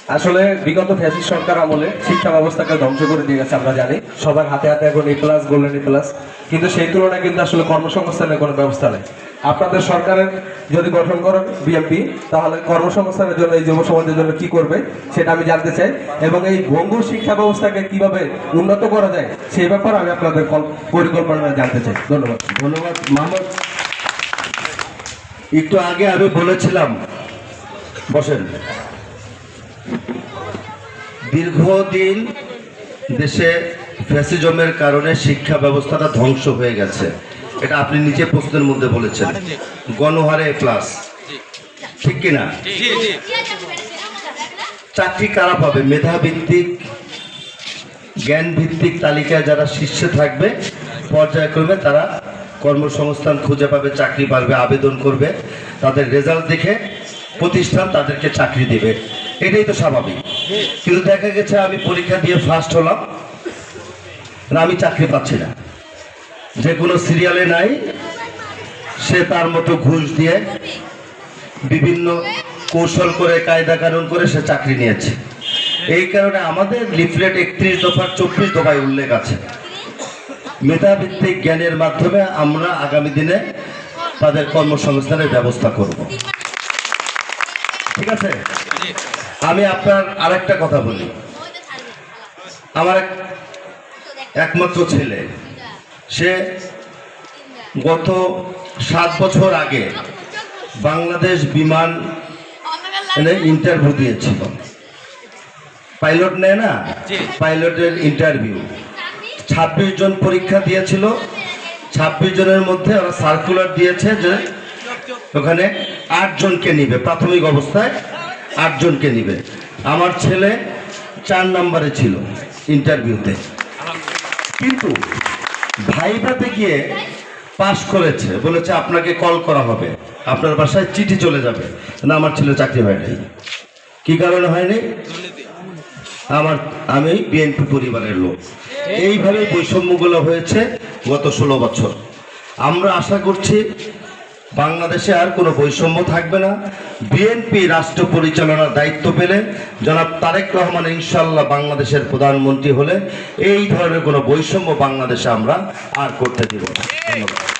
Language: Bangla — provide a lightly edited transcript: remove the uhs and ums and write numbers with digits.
আসলে বিগত ফ্যাসিস্ট সরকার আমলে শিক্ষা ব্যবস্থাকে ধ্বংস করে দিয়ে গেছে, আমরা জানি সবার হাতে হাতে এখন A+, গোল্ডেন A+, কিন্তু সেই তুলনায় কিন্তু আসলে কর্মসংস্থানের কোনো ব্যবস্থা নেই। আপনাদের সরকারের যদি গঠন করেন বিএনপি, তাহলে কর্মসংস্থানের জন্য এই যুব সমাজের জন্য কি করবে সেটা আমি জানতে চাই, এবং এই ভঙ্গুর শিক্ষা ব্যবস্থাকে কিভাবে উন্নত করা যায় সেই ব্যাপারে আমি আপনাদের পরিকল্পনা জানতে চাই। ধন্যবাদ। ধন্যবাদ মোহাম্মদ। একটু আগে আমি বলেছিলাম, বসেন, দীর্ঘদিন দেশে ফ্যাসিজমের কারণে শিক্ষা ব্যবস্থাটা ধ্বংস হয়ে গেছে। এটা আপনি নিজে প্রশ্নের মধ্যে বলেছেন। গণহারে A+, ঠিক কিনা? চাকরি কারা পাবে? মেধাভিত্তিক, জ্ঞান ভিত্তিক তালিকায় যারা শীর্ষে থাকবে পর্যায়ক্রমে তারা কর্মসংস্থান খুঁজে পাবে, চাকরি পাবে, আবেদন করবে, তাদের রেজাল্ট দেখে প্রতিষ্ঠান তাদেরকে চাকরি দেবে। এটাই তো স্বাভাবিক। কিন্তু দেখা গেছে আমি পরীক্ষা দিয়ে ফার্স্ট হলাম, আমি চাকরি পাচ্ছি না, যে কোনো সিরিয়ালে নাই, সে তার মতো ঘুষ দিয়ে বিভিন্ন কৌশল করে, কায়দা কানুন করে সে চাকরি নিয়েছে। এই কারণে আমাদের লিফলেট 31 দফার 24 দফায় উল্লেখ আছে, মেধাভিত্তিক জ্ঞানের মাধ্যমে আমরা আগামী দিনে তাদের কর্মসংস্থানের ব্যবস্থা করব। ঠিক আছে? আমি আপনার আরেকটা কথা বলি। আমার একমাত্র ছেলে, সে গত 7 বছর আগে বাংলাদেশ বিমান ইন্টারভিউ দিয়েছিল। পাইলট নেয় না, পাইলটের ইন্টারভিউ 26 জন পরীক্ষা দিয়েছিল। 26 জনের মধ্যে ওরা সার্কুলার দিয়েছে যে ওখানে 8 জনকে নিবে, প্রাথমিক অবস্থায় 8 জনকে নিবে। আমার ছেলে 4 নম্বরে ছিল ইন্টারভিউতে, কিন্তু ভাইভাতে গিয়ে পাশ করেছে, বলেছে আপনাকে কল করা হবে, আপনার বাসায় চিঠি চলে যাবে। না, আমার ছেলে চাকরি হয় নাই। কি কারণে হয়নি? আমি বিএনপি পরিবারের লোক। এইভাবে বৈষম্যগুলো হয়েছে গত 16 বছর। আমরা আশা করছি বাংলাদেশে আর কোনো বৈষম্য থাকবে না। বিএনপি রাষ্ট্র পরিচালনার দায়িত্ব পেলে জনাব তারেক রহমান ইনশাল্লাহ বাংলাদেশের প্রধানমন্ত্রী হলে এই ধরনের কোনো বৈষম্য বাংলাদেশে আমরা আর করতে দিব না। ধন্যবাদ।